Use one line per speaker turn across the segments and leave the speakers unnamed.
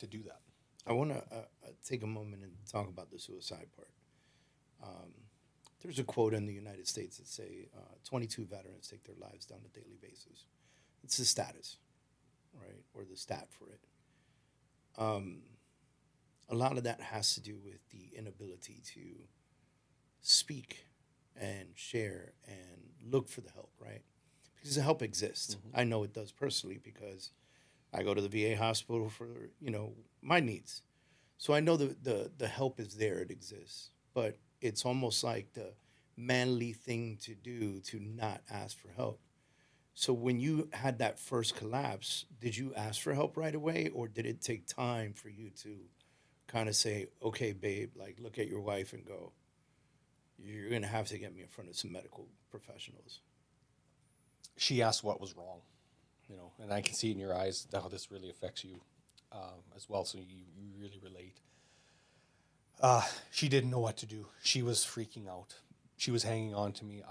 to do that.
I want to take a moment and talk about the suicide part. There's a quote in the United States that say 22 veterans take their lives on a daily basis. It's the status, right, or the stat for it. A lot of that has to do with the inability to speak and share and look for the help, right? Because the help exists. Mm-hmm. I know it does personally because I go to the VA hospital for, my needs. So I know the help is there, it exists. But it's almost like the manly thing to do to not ask for help. So when you had that first collapse, did you ask for help right away, or did it take time for you to kind of say, okay, babe, like look at your wife and go, you're going to have to get me in front of some medical professionals?
She asked what was wrong, and I can see in your eyes how this really affects you as well. So you really relate. She didn't know what to do. She was freaking out. She was hanging on to me.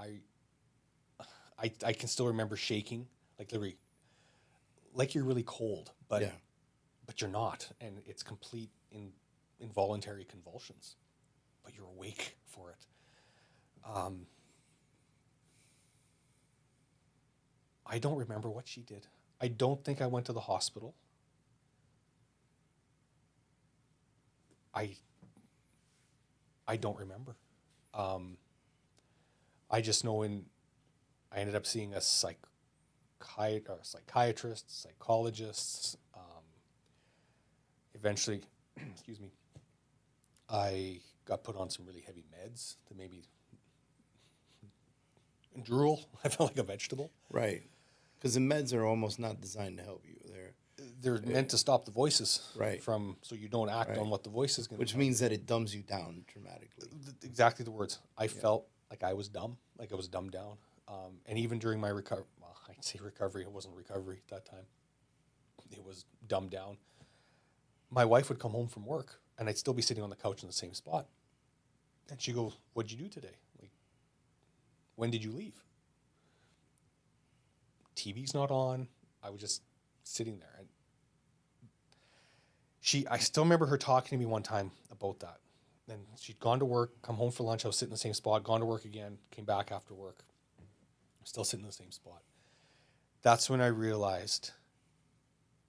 I can still remember shaking, like literally, like you're really cold, but you're not, and it's complete involuntary convulsions, but you're awake for it. I don't remember what she did. I don't think I went to the hospital. I don't remember. I just know I ended up seeing a psychiatrist, psychologists. Eventually, excuse me, I got put on some really heavy meds to maybe drool. I felt like a vegetable.
Right. Because the meds are almost not designed to help you.
They're meant to stop the voices,
right?
So you don't act on what the voice is going to.
Which means that it dumbs you down dramatically.
Exactly the words. I felt like I was dumb, like I was dumbed down. And even during my recovery, I'd say recovery, it wasn't recovery at that time. It was dumbed down. My wife would come home from work, and I'd still be sitting on the couch in the same spot. And she'd go, "What'd you do today? Like, when did you leave? TV's not on." I was just sitting there. And I still remember her talking to me one time about that. And she'd gone to work, come home for lunch. I was sitting in the same spot, gone to work again, came back after work. Still sitting in the same spot. That's when I realized,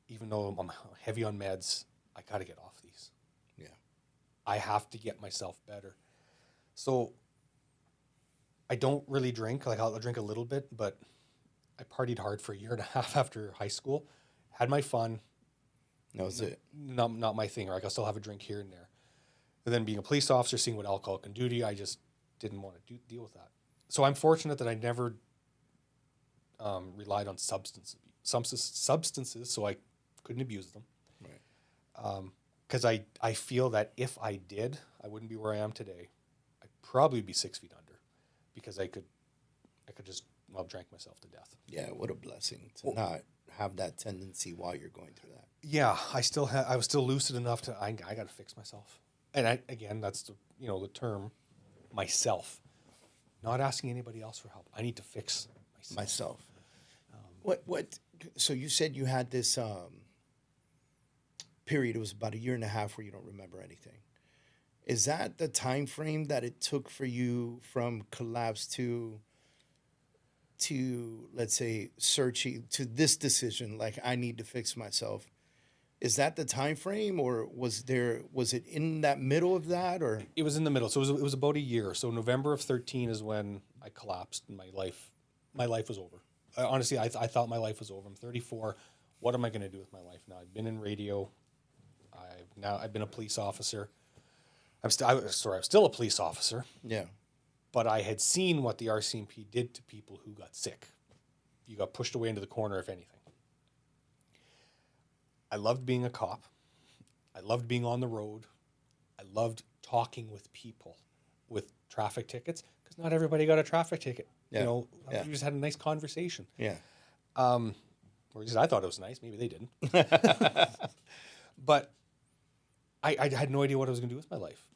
even though I'm heavy on meds, I got to get off these.
Yeah.
I have to get myself better. So I don't really drink. Like I'll drink a little bit, but I partied hard for a year and a half after high school. Had my fun.
That was it.
Not my thing. Like I'll still have a drink here and there. But then being a police officer, seeing what alcohol can do to you, I just didn't want to deal with that. So I'm fortunate that I never relied on substances, so I couldn't abuse them.
Right.
Because I feel that if I did, I wouldn't be where I am today. I'd probably be 6 feet under, because I could just drank myself to death.
Yeah, what a blessing to not have that tendency while you're going through that.
Yeah, I was still lucid enough to I got to fix myself. And that's the term, myself. Not asking anybody else for help. I need to fix myself.
What? So you said you had this period. It was about a year and a half where you don't remember anything. Is that the time frame that it took for you from collapse to let's say searching to this decision? Like, I need to fix myself. Is that the time frame, or was it in that middle of that, or?
It was in the middle. So it was about a year. So November of 2013 is when I collapsed and my life was over. Honestly, I thought my life was over. I'm 34. What am I going to do with my life now? I've been in radio. I've been a police officer. I'm still a police officer.
Yeah.
But I had seen what the RCMP did to people who got sick. You got pushed away into the corner, if anything. I loved being a cop. I loved being on the road. I loved talking with people with traffic tickets, because not everybody got a traffic ticket.
Yeah.
We just had a nice conversation.
Yeah.
Or at least I thought it was nice. Maybe they didn't. But I had no idea what I was going to do with my life.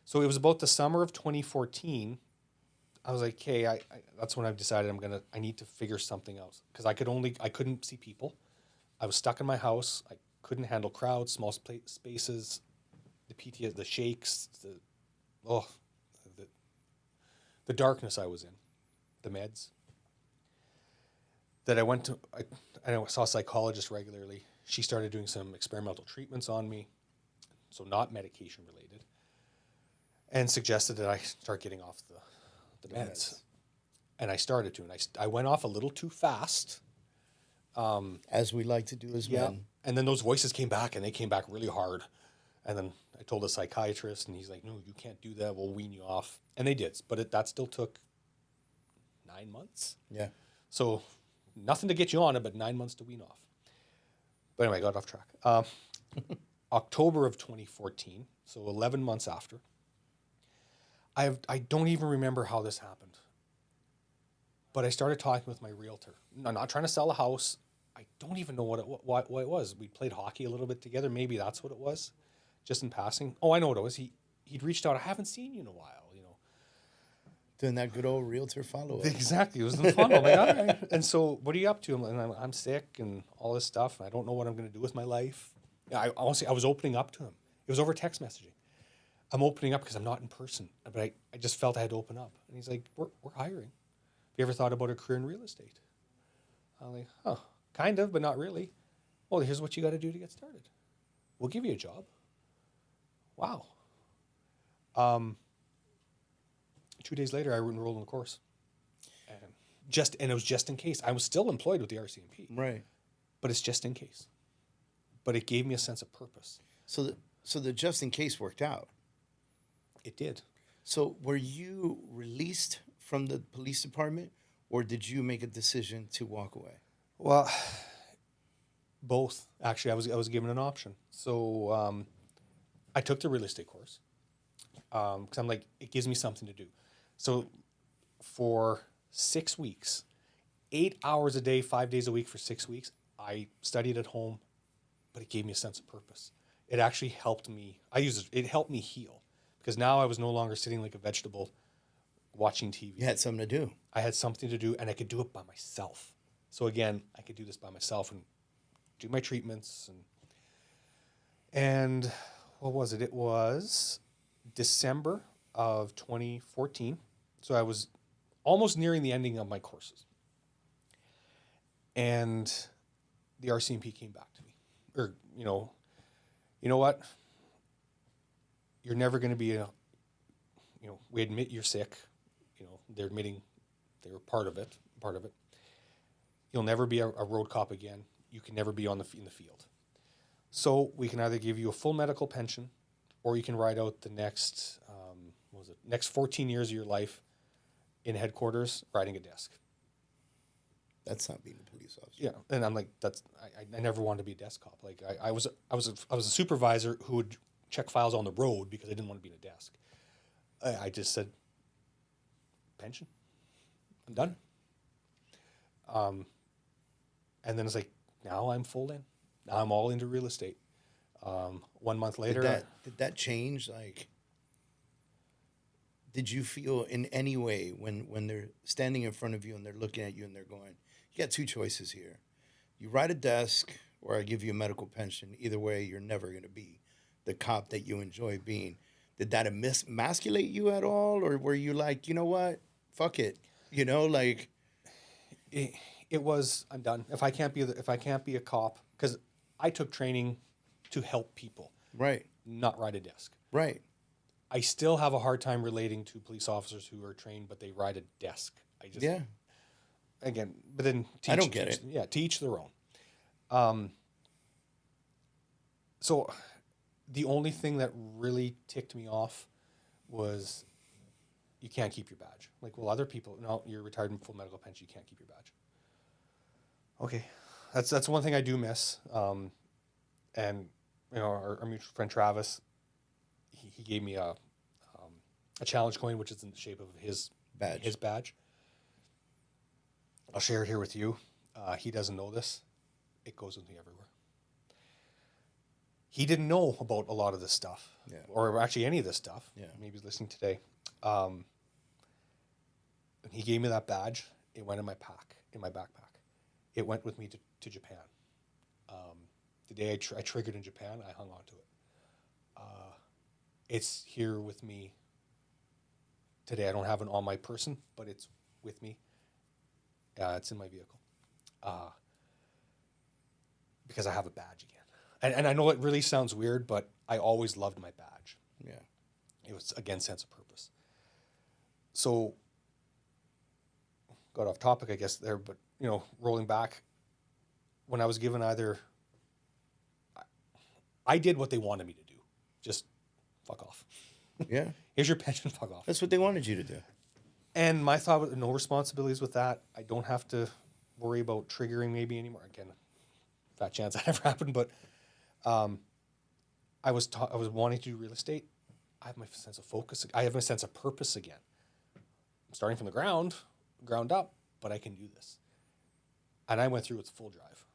So it was about the summer of 2014. I was like, okay, that's when I decided I need to figure something out, because I couldn't see people. I was stuck in my house. couldn't handle crowds, small spaces, the PTSD, the shakes, the darkness I was in, the meds. That I saw a psychologist regularly. She started doing some experimental treatments on me, so not medication related, and suggested that I start getting off the meds. And I started to, and I went off a little too fast.
As we like to do as men.
And then those voices came back, and they came back really hard. And then I told a psychiatrist, and he's like, no, you can't do that. We'll wean you off. And they did, but that still took 9 months.
Yeah.
So nothing to get you on it, but 9 months to wean off. But anyway, I got off track. October of 2014, so 11 months after. I don't even remember how this happened. But I started talking with my realtor. I'm not trying to sell a house. I don't even know what it was. We played hockey a little bit together. Maybe that's what it was, just in passing. Oh, I know what it was. He'd reached out. I haven't seen you in a while,
Doing that good old realtor follow-up.
Exactly. It was the fun. I'm like, all right. And so, what are you up to? I'm sick and all this stuff. I don't know what I'm going to do with my life. I was opening up to him. It was over text messaging. I'm opening up because I'm not in person, but I just felt I had to open up. And he's like, we're hiring. Have you ever thought about a career in real estate? I'm like, huh, kind of, but not really. Well, here's what you got to do to get started. We'll give you a job. Wow. 2 days later, I enrolled in the course. And it was just in case. I was still employed with the RCMP.
Right.
But it's just in case. But it gave me a sense of purpose.
So the just in case worked out.
It did.
So were you released from the police department, or did you make a decision to walk away?
Well, both. Actually, I was given an option. So I took the real estate course because I'm like, it gives me something to do. So for 6 weeks, 8 hours a day, 5 days a week for 6 weeks, I studied at home, but it gave me a sense of purpose. It actually helped me. It helped me heal because now I was no longer sitting like a vegetable watching TV.
You had something to do.
I had something to do, and I could do it by myself. So again, I could do this by myself and do my treatments. And what was it? It was December of 2014. So I was almost nearing the ending of my courses. And the RCMP came back to me. Or, you know what? You're never going to be we admit you're sick. They're admitting they were part of it. You'll never be a road cop again. You can never be in the field. So we can either give you a full medical pension, or you can ride out the next 14 years of your life in headquarters riding a desk.
That's not being a police officer.
Yeah, and I'm like, I never wanted to be a desk cop. Like I was a supervisor who would check files on the road because I didn't want to be in a desk. I just said, pension, I'm done. And then it's like, now I'm full in. Now I'm all into real estate. 1 month later.
Did that change? Like, did you feel in any way when they're standing in front of you and they're looking at you and they're going, you got two choices here. You ride a desk or I give you a medical pension. Either way, you're never going to be the cop that you enjoy being. Did that emasculate you at all? Or were you like, you know what? Fuck it. Like.
It was, I'm done. If I can't be a cop, because I took training to help people.
Right.
Not ride a desk.
Right.
I still have a hard time relating to police officers who are trained, but they ride a desk. Again, but then
I don't get it.
Yeah, to each their own. So the only thing that really ticked me off was you can't keep your badge. Like, well, other people, no, you're retired in full medical pension, you can't keep your badge. Okay, that's one thing I do miss. And our mutual friend Travis, he gave me a challenge coin, which is in the shape of his badge. I'll share it here with you. He doesn't know this. It goes with me everywhere. He didn't know about a lot of this stuff, or actually any of this stuff.
Yeah.
Maybe he's listening today. And he gave me that badge. It went in my backpack. It went with me to Japan. The day I triggered in Japan, I hung on to it. It's here with me today. I don't have it on my person, but it's with me. It's in my vehicle. Because I have a badge again. And I know it really sounds weird, but I always loved my badge.
Yeah.
It was, again, sense of purpose. So, got off topic, I guess, there, but, you know, rolling back, when I was given I did what they wanted me to do. Just fuck off.
Yeah.
Here's your pension, fuck off.
That's what they wanted you to do.
And my thought was no responsibilities with that. I don't have to worry about triggering maybe anymore. Again, fat chance that ever happened, but I was wanting to do real estate. I have my sense of focus. I have my sense of purpose again. I'm starting from the ground up, but I can do this. And I went through with full drive.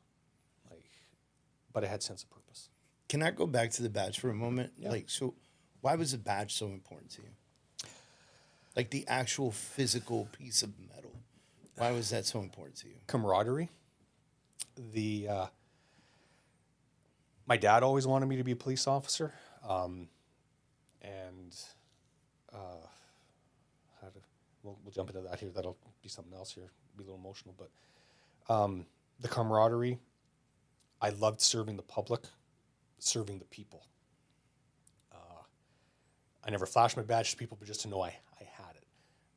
But I had sense of purpose.
Can I go back to the badge for a moment?
Yeah.
So why was the badge so important to you? Like the actual physical piece of metal. Why was that so important to you?
Camaraderie. My dad always wanted me to be a police officer. We'll jump into that here. That'll be something else here. Be a little emotional, but the camaraderie. I loved serving the public, serving the people. I never flashed my badge to people, but just to know I had it.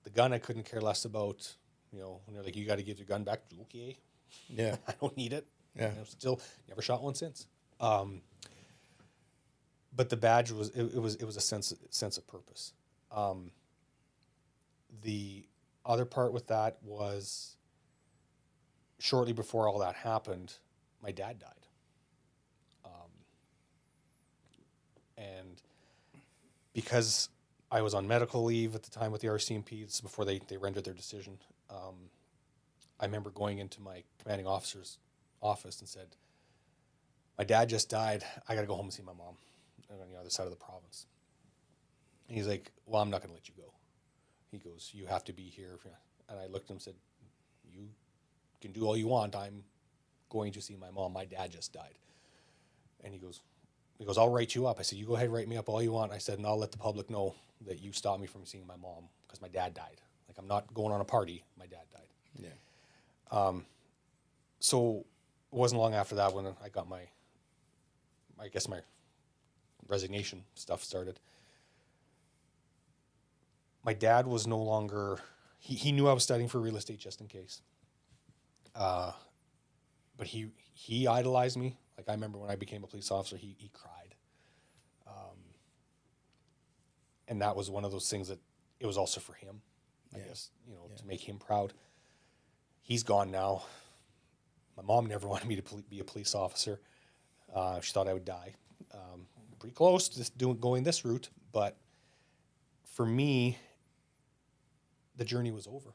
The gun I couldn't care less about. You know, when they're like, you got to give your gun back. Okay.
Yeah.
I don't need it.
Yeah.
You know, still never shot one since. But the badge was a sense of purpose. The other part with that was shortly before all that happened, my dad died. And because I was on medical leave at the time with the RCMP, this is before they rendered their decision, I remember going into my commanding officer's office and said, my dad just died. I got to go home and see my mom on the other side of the province. And he's like, well, I'm not going to let you go. He goes, you have to be here. And I looked at him and said, you can do all you want. I'm going to see my mom. My dad just died. And he goes, I'll write you up. I said, you go ahead, write me up all you want. I said, and I'll let the public know that you stopped me from seeing my mom because my dad died. Like, I'm not going on a party. My dad died.
Yeah.
So it wasn't long after that when I got my resignation stuff started. My dad was no longer, he knew I was studying for real estate just in case. But he idolized me. Like, I remember when I became a police officer, he cried. And that was one of those things that it was also for him, I guess, to make him proud. He's gone now. My mom never wanted me to be a police officer. She thought I would die. Pretty close to going this route, but for me, the journey was over.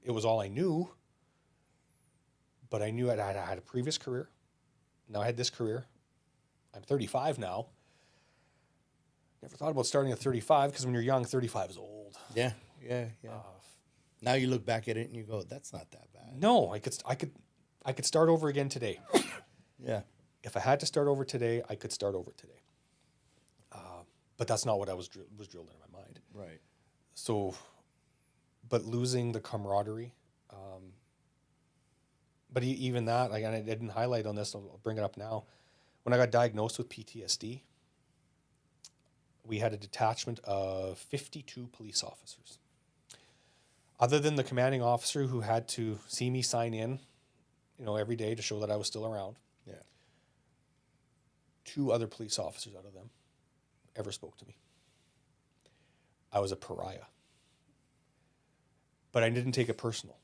It was all I knew, but I knew I had a previous career. Now I had this career. I'm 35 now. Never thought about starting at 35 because when you're young, 35 is old.
Yeah. Now you look back at it and you go, that's not that bad.
No, I could start over again today.
Yeah.
If I had to start over today, I could start over today. But that's not what I was drilled into my mind.
Right.
So, but losing the camaraderie. But even that, like, and I didn't highlight on this, I'll bring it up now. When I got diagnosed with PTSD, we had a detachment of 52 police officers. Other than the commanding officer who had to see me sign in, every day to show that I was still around.
Yeah.
2 other police officers out of them ever spoke to me. I was a pariah. But I didn't take it personal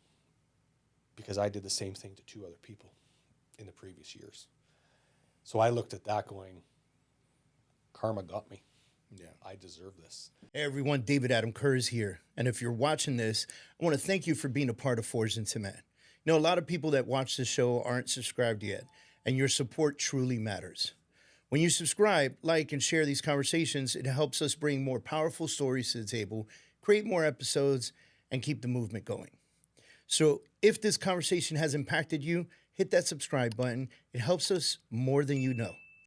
because I did the same thing to 2 other people in the previous years. So I looked at that going, karma got me.
Yeah.
I deserve this.
Hey everyone, David Adam Kurz here. And if you're watching this, I want to thank you for being a part of Forged into Man. A lot of people that watch this show aren't subscribed yet, and your support truly matters. When you subscribe, like, and share these conversations, it helps us bring more powerful stories to the table, create more episodes, and keep the movement going. So if this conversation has impacted you, hit that subscribe button. It helps us more than you know.